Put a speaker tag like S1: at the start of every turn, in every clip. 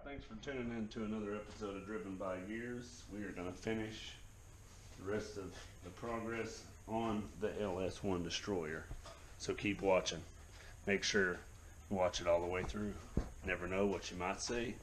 S1: Thanks for tuning in to another episode of Driven by Years. We are going to finish the rest of the progress on the LS1 Destroyer. So keep watching. Make sure you watch it all the way through. Never know what you might see.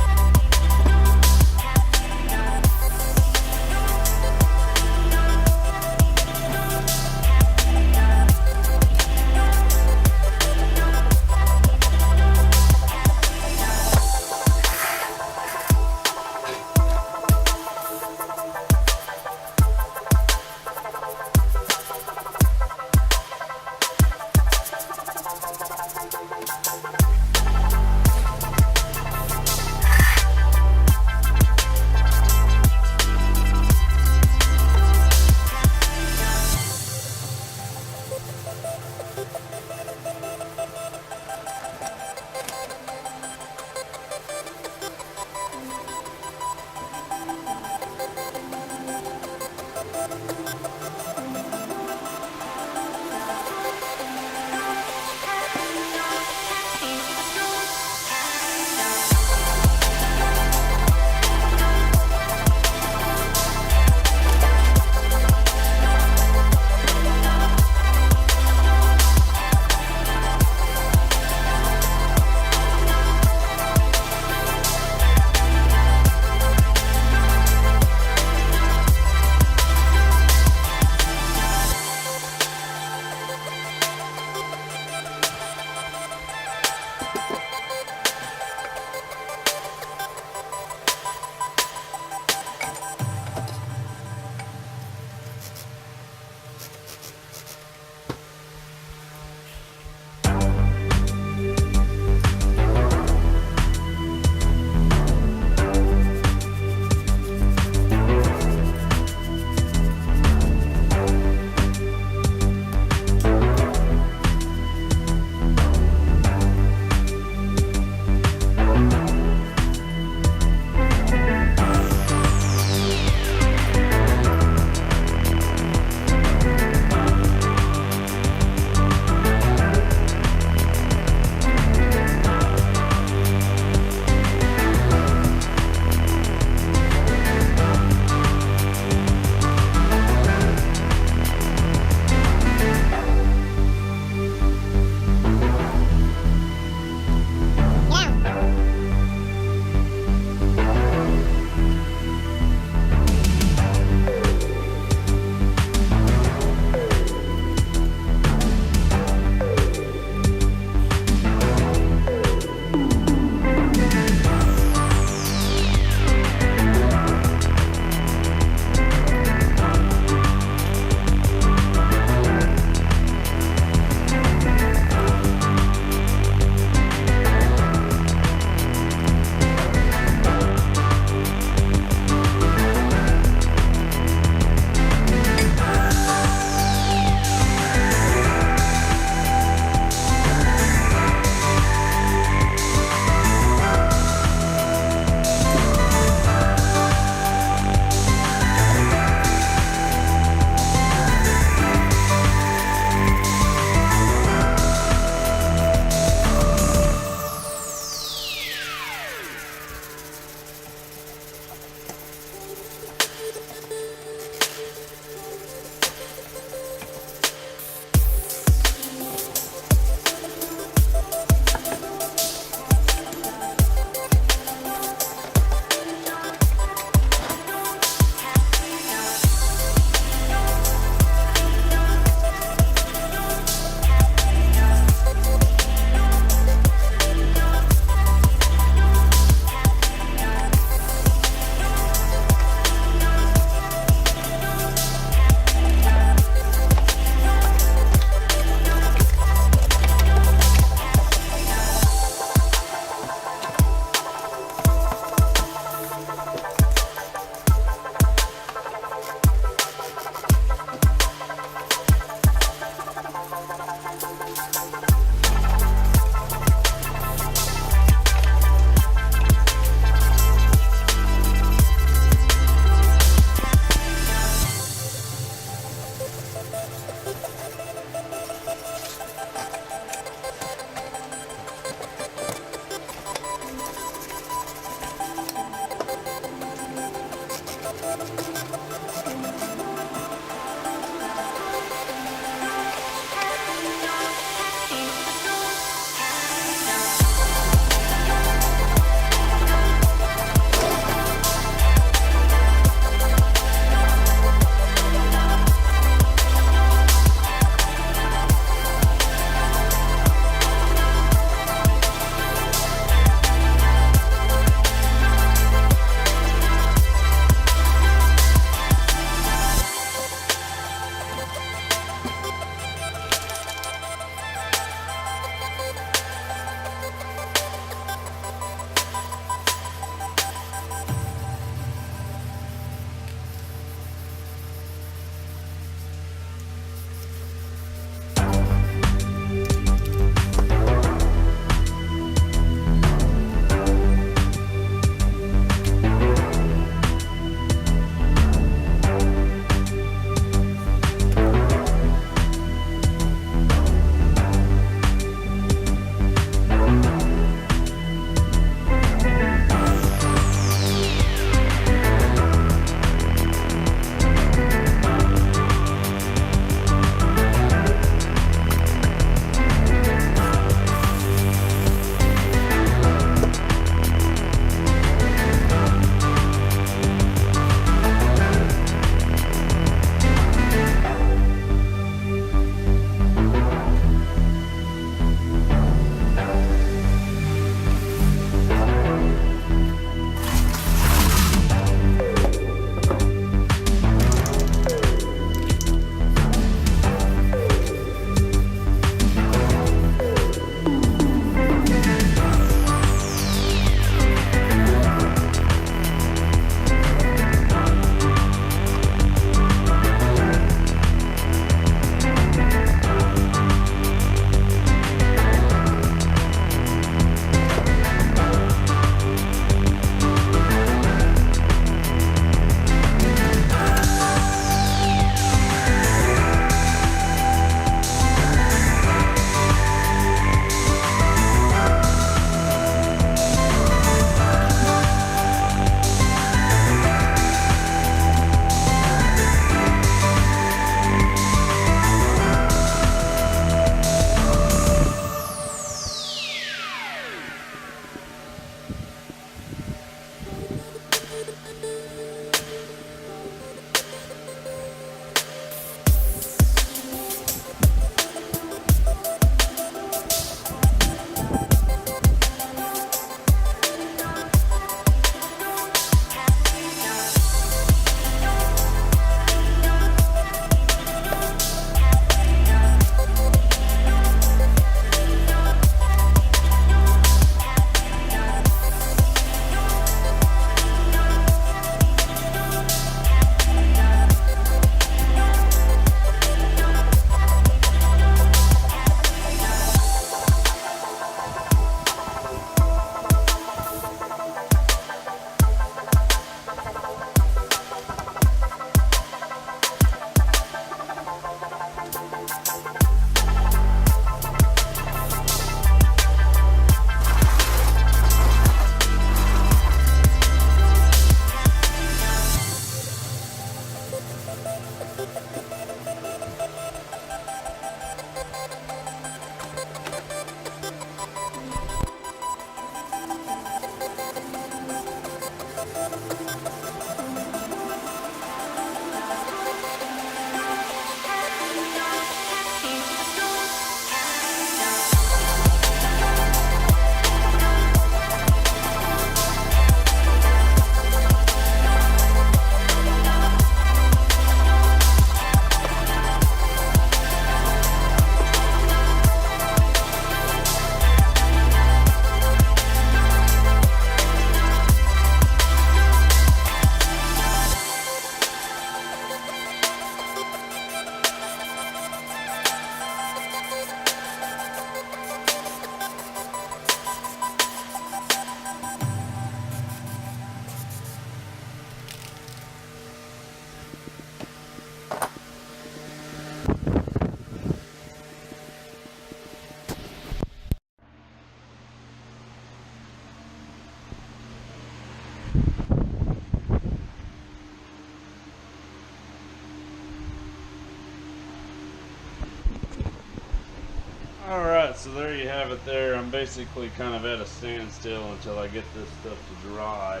S1: Alright, so there you have it there. I'm basically kind of at a standstill until I get this stuff to dry.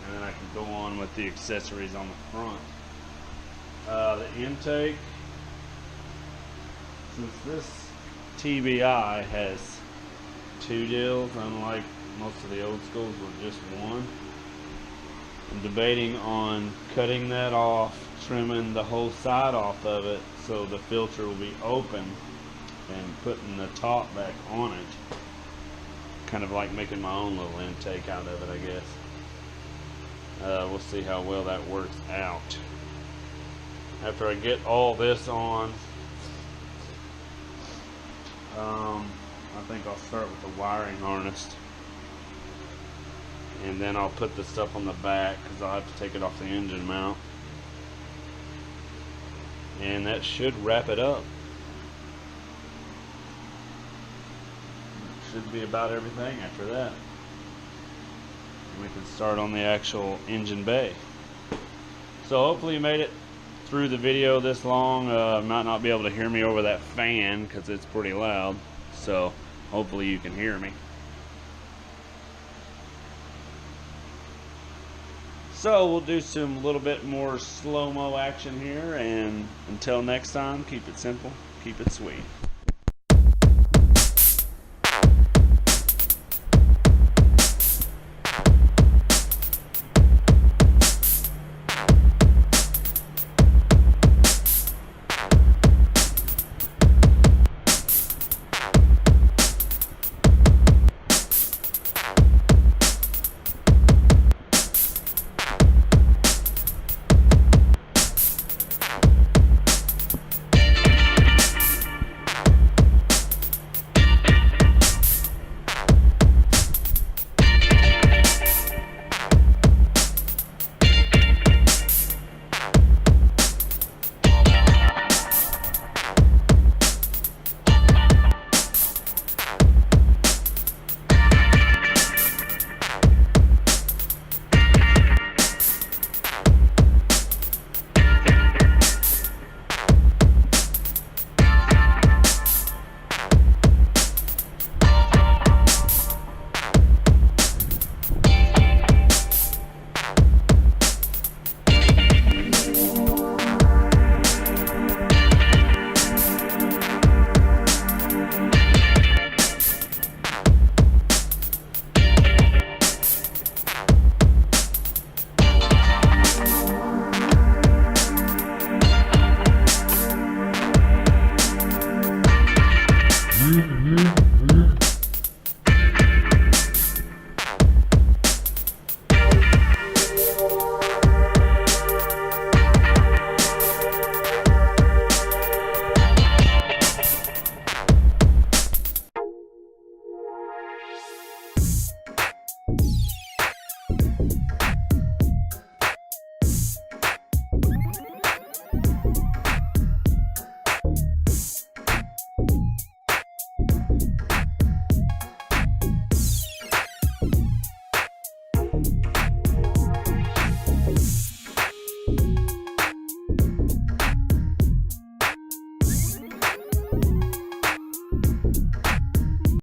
S1: And then I can go on with the accessories on the front. The intake, since this TBI has two deals, unlike most of the old schools with just one, I'm debating on cutting that off, trimming the whole side off of it so the filter will be open, and putting the top back on it. Kind of like making my own little intake out of it, I guess. We'll see how well that works out. After I get all this on, I think I'll start with the wiring harness. And then I'll put the stuff on the back because I'll have to take it off the engine mount. And that should wrap it up. Should be about everything after that. And we can start on the actual engine bay. So hopefully you made it through the video this long. Might not be able to hear me over that fan because it's pretty loud. So hopefully you can hear me. So we'll do some little bit more slow-mo action here, and until next time, keep it simple, keep it sweet.